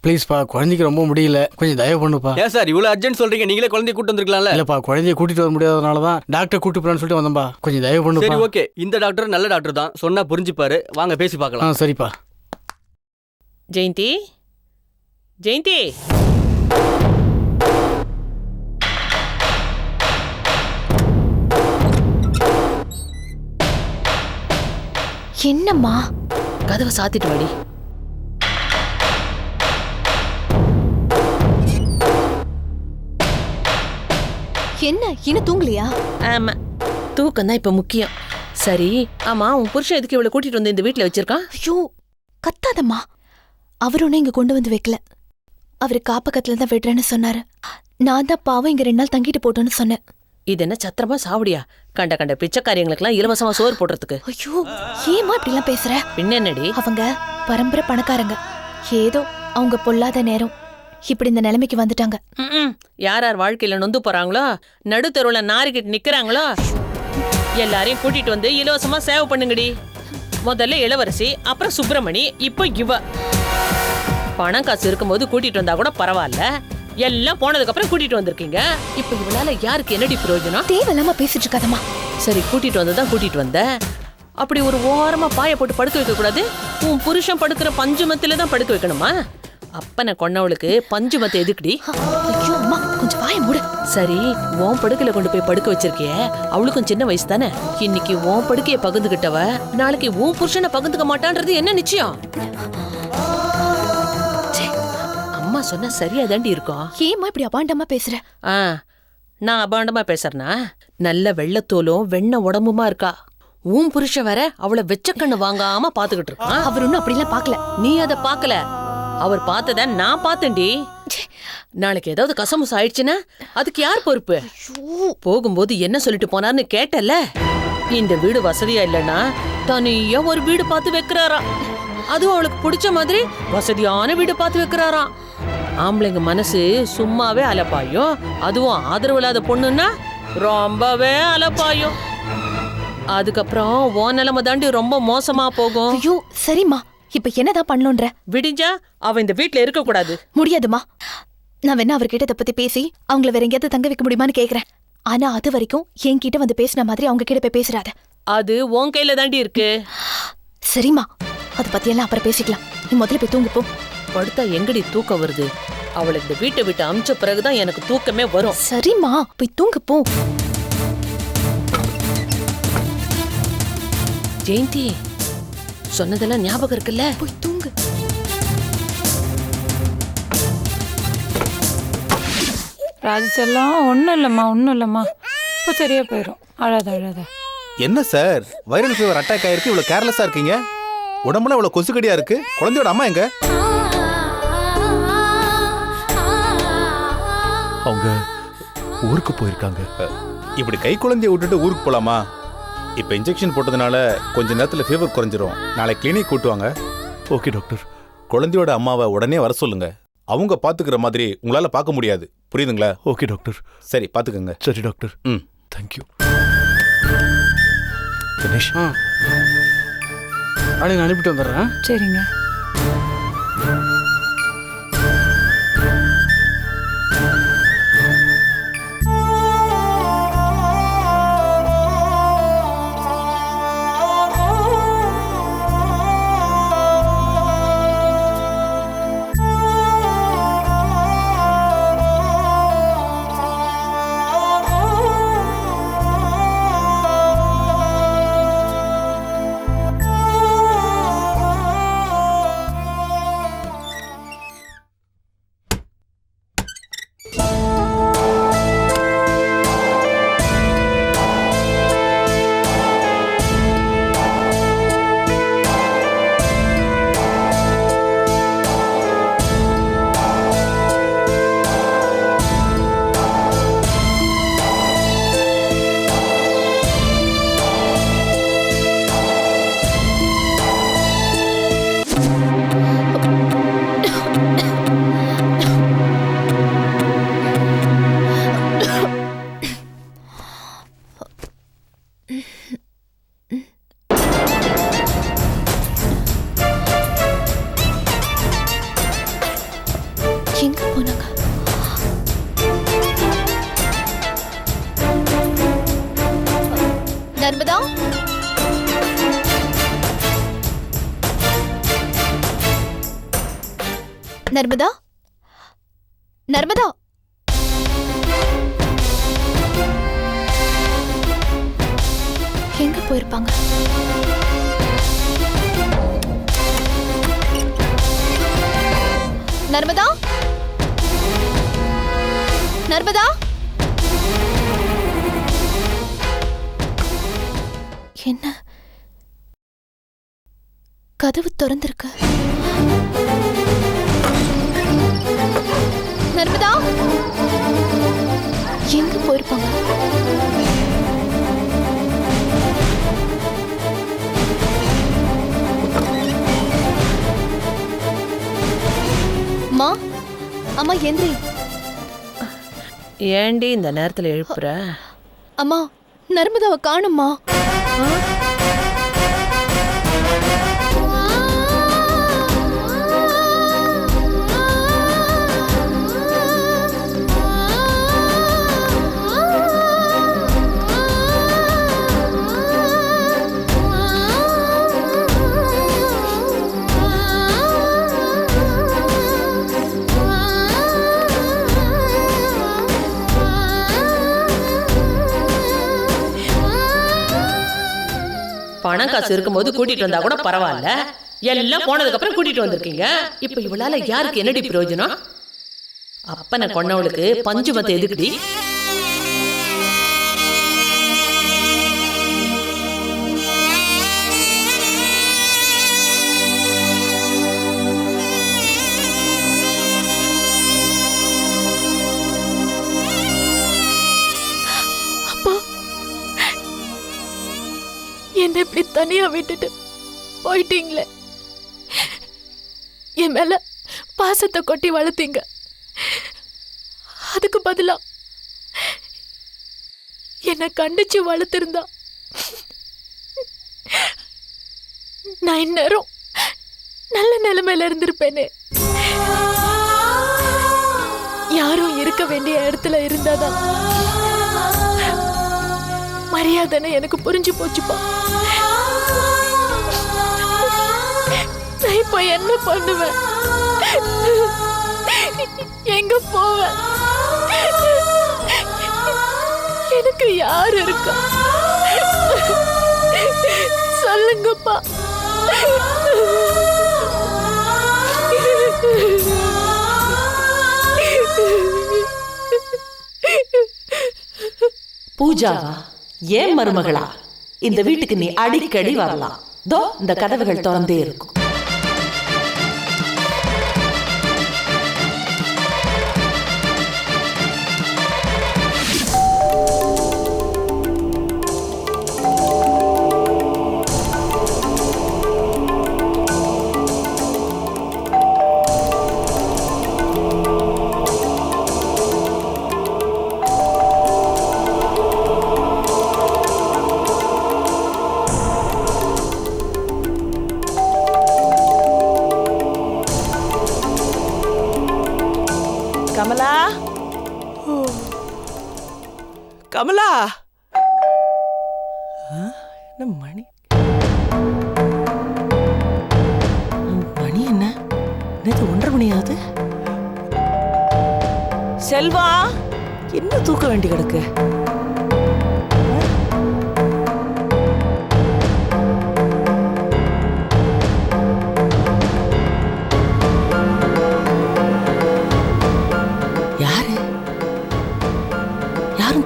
ப்ளீஸ்ப்பா, குழந்தைக்கு ரொம்ப முடியல, கொஞ்சம் தயவு பண்ணுப்பா.
ஏன் சார் இவ்வளோ அர்ஜென்ட் சொல்றீங்க? நீங்களே குழந்தைய கூட்டு வந்துருக்கலாம்ல.
இல்லப்பா, குழந்தைய கூட்டிட்டு வர முடியாதனால தான் டாக்டர் கூட்டு போறான்னு சொல்லிட்டு வந்தேன்பா. கொஞ்சம் தயவு பண்ணுப்பா.
சரி ஓகே, இந்த டாக்டர் நல்ல டாக்டர் தான், சொன்னா புரிஞ்சுப்பாரு. வாங்க பேசி பார்க்கலாம்.
சரிப்பா.
ஜெயந்தி, ஜெயந்தி,
என்னம்மா?
கதவை சாத்திட்டு வாடி.
என்ன இன்னும் தூங்கலையா?
ஆமா, தூக்கம் தான் இப்ப முக்கியம். சரி, ஆமா, உன் புருஷன் எதுக்கு இவ்வளவு கூட்டிட்டு வந்து இந்த வீட்டுல வச்சிருக்கான்?
ஐயோ கத்தாதம்மா. அவர் ஒன்னும் இங்க கொண்டு வந்து வைக்கல. அவரு காப்பகத்துல தான் விடுறேன்னு சொன்னாரு. நான் தான் பாவம் இங்க 2 நாள் தங்கிட்டு போட்டோன்னு சொன்னேன்.
இது என்ன சத்திரமா சாவடியா? கண்ட கண்ட பிச்சைக்காரியங்களுக்கெல்லாம் இலவசமா சோறு போடுறதுக்கு.
ஐயோ ஏமா இப்படி எல்லாம் பேசுற?
பின்ன என்னடி?
அவங்க பரம்பரை பணக்காரங்க. ஏதோ அவங்க பொல்லாத நேரம் இப்படி இந்த நிலைமைக்கு வந்துட்டாங்க.
யார் யார் வாழ்க்கையில நொந்து போறாங்களோ, நடுத்தருவுல நாரிக்கிட்டு நிக்கிறாங்களோ எல்லாரையும் கூட்டிட்டு வந்து இலவசமா சேவை பண்ணுங்கடி. முதல்ல இளவரசி, அப்புறம் சுப்பிரமணி, இப்போ இவ. பணம் காசு இருக்கும்போது கூட்டிட்டு வந்தா கூட பரவாயில்ல, எல்லாம் போனதுக்கு அப்புறம் கூட்டிட்டு வந்திருக்கீங்க. இப்ப இவனால யாருக்கு என்னடி பிரயோஜனம்?
தேவையில்லாம பேசிட்டு இருக்காதம்மா.
சரி, கூட்டிட்டு வந்ததான் கூட்டிட்டு வந்த. அப்படி ஒரு ஓரமா பாய போட்டு படுக்க வைக்க கூடாது. உன் புருஷன் படுக்கிற பஞ்சுமத்தில தான் படுக்க வைக்கணுமா? அப்பனை கொன்னவளுக்கு பஞ்சுமத்தை எதுக்குடி?
ஐயோ அம்மா, கொஞ்சம் வாய மூடு.
சரி, உன் படுக்கையில கொண்டு போய் படுக்க வச்சிருக்கிய, அவளுக்கும் சின்ன வயசு தானே. இன்னைக்கு உன் படுக்கைய பகிர்ந்துகிட்டவ நாளைக்கு உன் புருஷனை பகிர்ந்துக்க மாட்டான்றது என்ன நிச்சயம்? அம்மா சொன்னா சரியா தாண்டி இருக்கும்.
ஏமா இப்படி அபாண்டமா பேசுற?
நான் அபாண்டமா பேசுறேனா? நல்ல வெள்ளத்தோலும் வெண்ண உடம்புமா இருக்கா. உன் புருஷன் வேற அவளை வெச்ச கண்ணு வாங்காம பாத்துக்கிட்டு இருக்கான்.
அவர் ஒன்னும் அப்படிலாம் பாக்கல.
நீ அத பாக்கல, அவர் பார்த்தத நான் பார்த்தேன்டி. நாளைக்கு ஏதாவது கசமுசம் ஆயிடுச்சுன்னா அதுக்கு யார் பொறுப்பு? போகும்போது என்ன சொல்லிட்டு போனார்னு கேட்டல. இந்த வீடு வசதியா இல்லைன்னா தனியா ஒரு வீடு பார்த்து வைக்கிறாராம். அதுவும் அவளுக்கு பிடிச்ச மாதிரி வசதியான வீடு பார்த்து வைக்கிறாராம். ஆம்பளைங்க மனசு சும்மாவே அலப்பாயும், அதுவும் ஆதரவு இல்லாத பொண்ணுன்னா ரொம்பவே அலப்பாயும். அதுக்கப்புறம் ஓ நிலைமை தாண்டி ரொம்ப மோசமா போகும்.
ஐயோ சரிம்மா, இப்ப என்னதான் பண்ணணும்ன்ற?
விடிஞ்சா அவ இந்த வீட்டுல இருக்க கூடாது.
முடியாதுமா. நான் வேணா அவர்கிட்ட இதை பத்தி பேசி அவங்கள வேற எங்கேயாவது தங்க வைக்க முடியுமான்னு கேக்குறேன். ஆனா அது வரைக்கும் என்கிட்ட வந்து பேசின மாதிரி அவங்க கிட்ட போய் பேசுறாத.
அது உன் கையில தாண்டி இருக்கு.
சரிம்மா, அதை பத்தி எல்லாம் அப்புறம் பேசிக்கலாம். நீ முதல்ல போய் தூங்கு போ.
படுத்தா எங்கடி தூக்கம் வருது? அவளை இந்த வீட்டை விட்டு அமிச்ச பிறகுதான் எனக்கு தூக்கமே வரும்.
சரிம்மா, போய் தூங்கு போ.
ஜெயந்தி சொன்னதெல்லாம் ஞாபகம் இருக்குல்ல?
போய் தூங்கு.
ராஜசெல்லாம் ஒன்றும் இல்லைம்மா. இப்போ சரியா போயிடும். அழாத.
என்ன சார், வைரல் ஃபீவர் அட்டாக் ஆயிருக்கு, இவ்வளவு கேர்லெஸ்ஸா இருக்கீங்க? உடம்புல இவ்வளவு கொசுக்கடியா இருக்கு. குழந்தையோட அம்மா எங்க?
அவங்க ஊருக்கு போயிருக்காங்க.
இப்படி கை குழந்தைய விட்டுட்டு ஊருக்கு போலாமா? இப்ப இன்ஜெக்ஷன் போட்டதுனால கொஞ்ச நேரத்துல ஃபீவர் குறைஞ்சிரும். நாளை கிளினிக் கூட்டுவாங்க.
Okay doctor.
குழந்தையோட அம்மாவை உடனே வர சொல்லுங்க. அவங்க பாத்துக்கிற மாதிரி உங்களால பார்க்க முடியாது. புரியுதுங்களா?
Okay doctor.
சரி, பாத்துக்கங்க.
சரி டாக்டர். தேங்க்யூ. தினேஷ்,
நான் அனுப்பிட்டு வந்துடுறேன்.
சரிங்க.
எங்க போனாங்க? நர்மதா, நர்மதா, நர்மதா. எங்க போயிருப்பாங்க? நர்மதா, நர்மதா, என்ன கதவு திறந்திருக்கு? நர்மதா, எங்க போயிருப்பாங்க? அம்மா, அம்மா எந்திரி.
ஏண்டி இந்த நேரத்துல எழுப்புற?
அம்மா, நர்மதாவை காணும்மா.
பணம் காசு இருக்கும்போது கூட்டிட்டு வந்தா கூட பரவாயில்ல, எல்லாம் போனதுக்கு அப்புறம் கூட்டிட்டு வந்திருக்கீங்க. இப்ப இவளால யாருக்கு என்னடி பிரயோஜனம்? அப்பனை கொன்னவளுக்கு பஞ்சுமத்தை எதுக்குடி?
என்ன இப்படி தனியா விட்டுட்டு போயிட்டீங்களே. என் மேல பாசத்தை கொட்டி வளர்த்தீங்க. அதுக்கு பதிலா என்ன கண்டிச்சு வளர்த்திருந்தா நான் இந்நேரம் நல்ல நிலைமையில இருந்திருப்பேனே. யாரும் இருக்க வேண்டிய இடத்துல இருந்தாதான் மரியாதைன்னு எனக்கு புரிஞ்சு போச்சுப்பா. நான் இப்ப என்ன பண்ணுவேன்? எங்க போவேன்? எனக்கு யார் இருக்கா? சொல்லுங்கப்பா.
பூஜாவா? ஏன் மருமகளா? இந்த வீட்டுக்கு நீ அடிக்கடி வரலாம். தோ இந்த கதவுகள் திறந்தே இருக்கும். கமலா, கமலா, என்ன மணி? மணி என்ன? நேற்று 1:30 மணி ஆகுது. செல்வா, என்ன தூக்க வேண்டி கிடக்கு?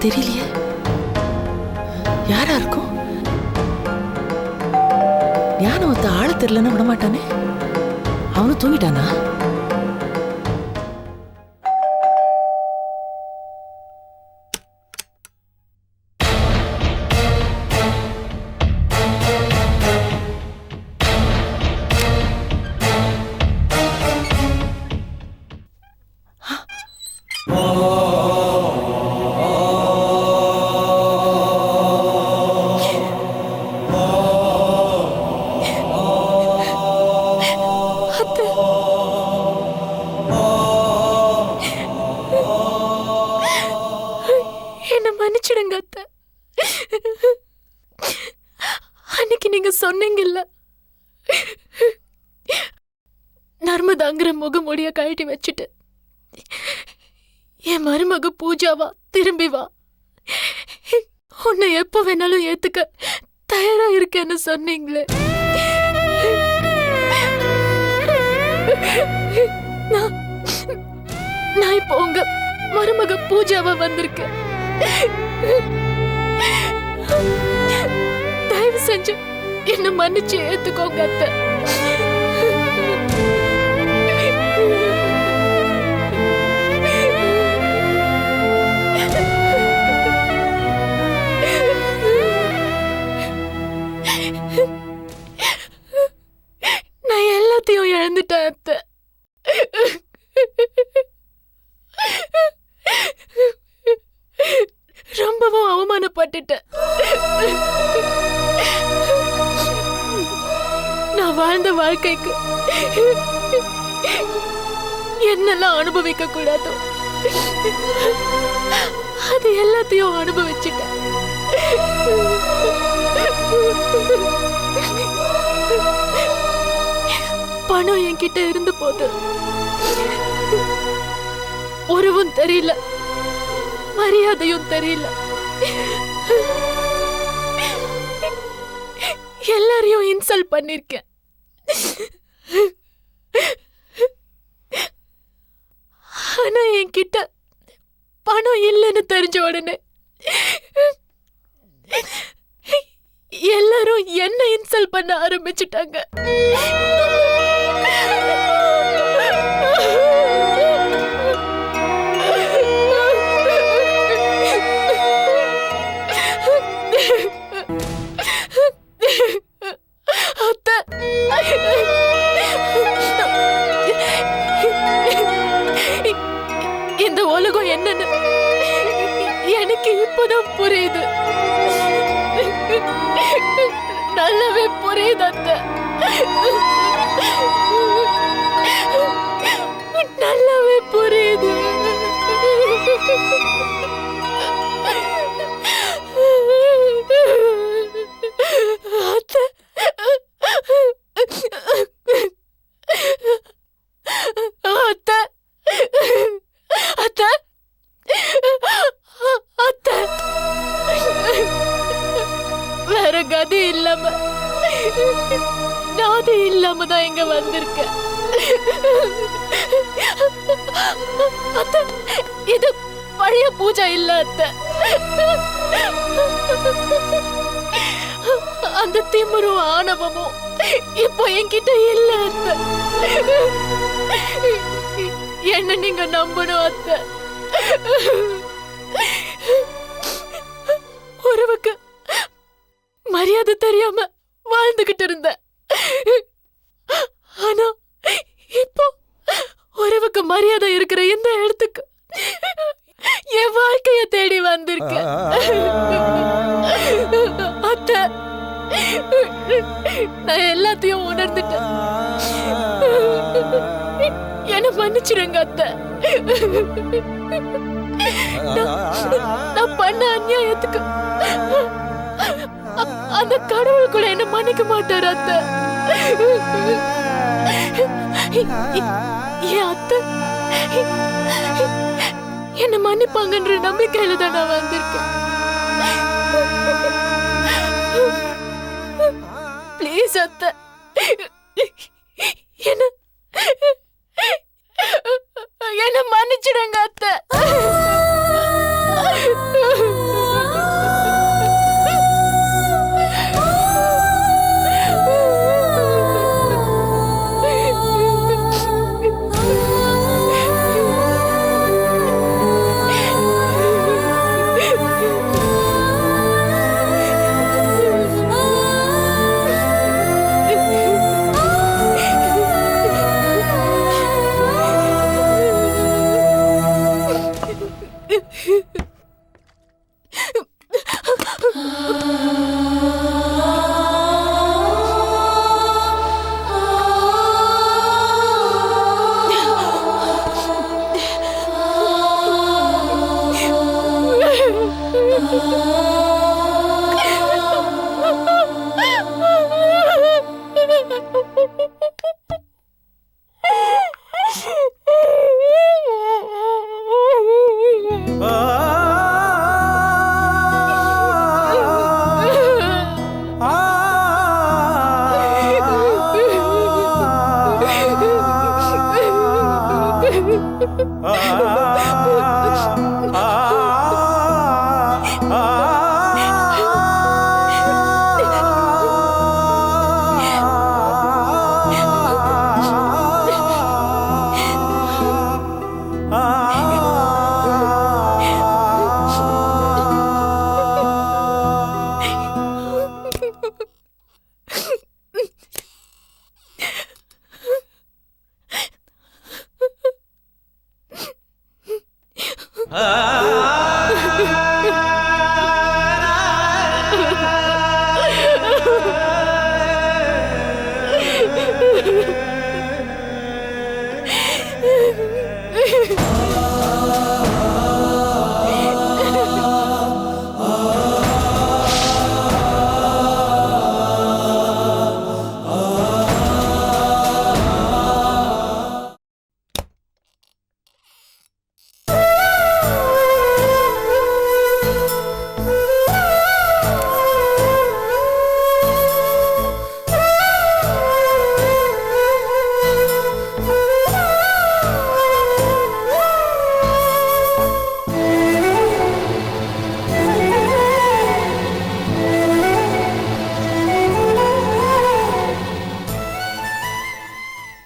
தெரியலையே, யாரா இருக்கும்? ஞானவத்த ஆள தெரியலன்னு விட மாட்டானே. அவனும் தூங்கிட்டானா? அன்னைக்கு நீங்க சொன்னீங்கல்ல, நர்மதாங்கிற முகமூடிய கழட்டி வச்சுட்டு என் மருமக பூஜாவா திரும்பி வா, உன்னை எப்ப வேணாலும் ஏத்துக்க தயாரா இருக்கேன்னு சொன்னீங்களே.
நான் இப்போ உங்க மருமக பூஜாவா வந்திருக்கேன். தயவு செஞ்சு என்ன மன்னிச்சு ஏத்துக்கோங்க அத்தை. நான் எல்லாத்தையும் இழந்துட்டேன் அத்தை. ரொம்பவும் அவமானப்பட்டுட்டேன். நான் வாழ்ந்த வாழ்க்கைக்கு என்னெல்லாம் அனுபவிக்க கூடாதோ அது எல்லாத்தையும் அனுபவிச்சுட்டேன். பணம் என்கிட்ட இருந்து போது உறவும் தெரியல, மரியாதையும் தெரியல. எல்லாரையும் இன்சல்ட் பண்ணிருக்கேன். ஆனா என்கிட்ட பணம் இல்லைன்னு தெரிஞ்ச உடனே எல்லாரும் என்ன இன்சல்ட் பண்ண ஆரம்பிச்சுட்டாங்க. இந்த உலகம் என்னன்னு எனக்கு இப்பதான் புரியுது. நல்லாவே புரியுது அத்தை. நல்லாவே புரியுது. அத்தை அத்தை அத்தை அத்தை வேற கதி இல்லாம நாதி இல்லாம தான் இங்க வந்திருக்கேன். அத்தை இது பழைய பூஜா இல்ல அத்தை. அந்த திமிரும் ஆணவமும் இப்போ என்கிட்ட இல்ல அத்தை. என்ன நீங்க நம்பணும் அத்தை. உறவுக்கு மரியாதை தெரியாம வாழ்ந்துகிட்டு இருந்தேன். ஆனா இப்போ உறவுக்கு மரியாதை இருக்கிற இந்த இடத்துக்கு என் வாழ்க்கைய தேடி வந்திருக்கேன். அத்தை நான் எல்லாத்தையும் உணர்ந்துட்டேன். என்ன மன்னிச்சிருங்க அத்தை. நான் பண்ண அநியாயத்துக்கு அந்த கடவுள் கூட என்ன மன்னிக்க மாட்டார் அத்தை. ஏன் அத்தை என்ன மன்னிப்பாங்கன்ற நம்பிக்கையில தான் நான் வந்திருக்கேன். ப்ளீஸ் அத்தை என்ன மன்னிச்சிடுங்க அத்தை.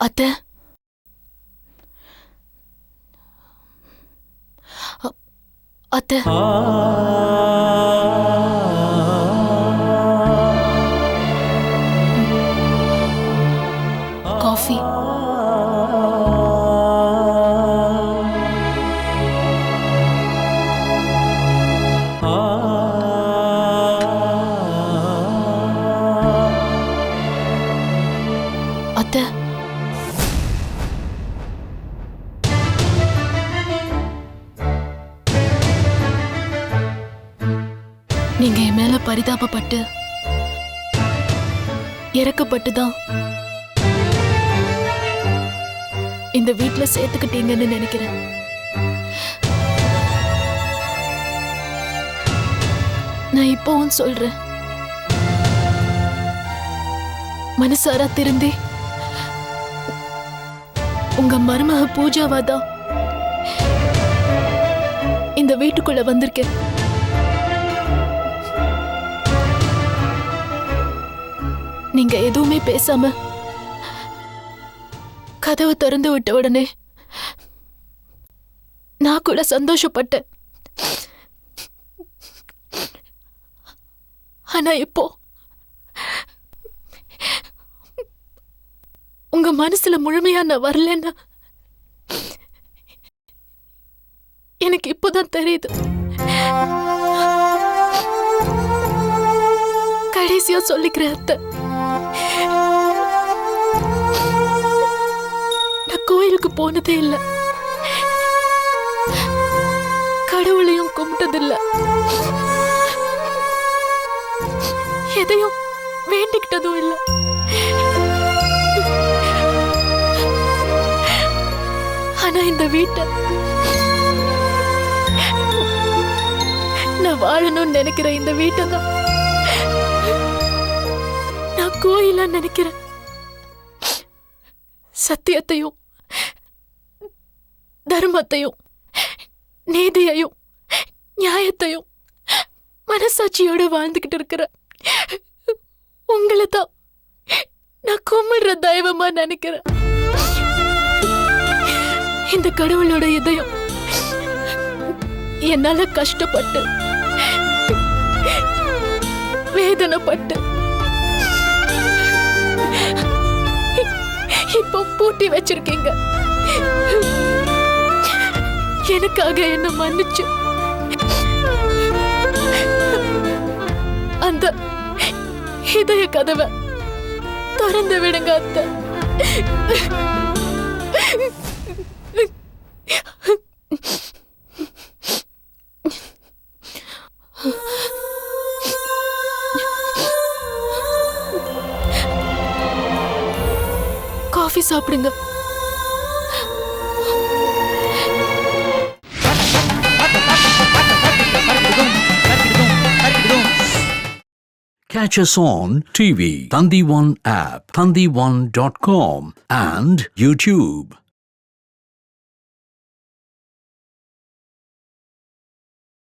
அத்தை அத்தை காஃபி அத்தை நீங்க என் மேல பரிதாபப்பட்டு இறக்கப்பட்டு தான் இந்த வீட்ல சேர்த்துக்கிட்டீங்கன்னு நினைக்கிறேன். நான் இப்பவும் சொல்றேன், மனசாரா திருந்தி உங்க மருமக பூஜாவாதான் இந்த வீட்டுக்குள்ள வந்திருக்கேன். நீங்க எதுவுமே பேசாம கதவை திறந்து விட்ட உடனே நான் கூட சந்தோஷப்பட்டேன். ஆனா இப்போ உங்க மனசுல முழுமையா நான் வரலன்னா எனக்கு இப்போதான் தெரியுது. கடைசியா சொல்லிக்கிறேன் அத்தை, நான் கோயிலுக்கு போனதே இல்லை, கடவுளையும் கும்பிட்டதில்லை, எதையும் வேண்டிக்கிட்டதும் இல்லை. ஆனா இந்த வீட்டை நான் வாழணும்னு நினைக்கிற இந்த வீட்டை தான் நான் கோயிலா நினைக்கிறேன். சத்தியத்தையும் தர்மத்தையும் நீதியையும் நியாயத்தையும் மனசாட்சியோட வாழ்ந்துகிட்டு இருக்கிற உங்களை தான் நான் கும்பிடுற தெய்வமா நினைக்கிறேன். இந்த கடவுளோட இதயம் என்னால கஷ்டப்பட்டு வேதனைப்பட்டு இப்போ பூட்டி வச்சிருக்கீங்க. எனக்காக என்ன மன்னிச்சு அந்த இதய கதவை திறந்து விடுங்க அத்தை. காஃபி சாப்பிடுங்க.
Catch us on TV, Thandivan app, thandivan.com and YouTube.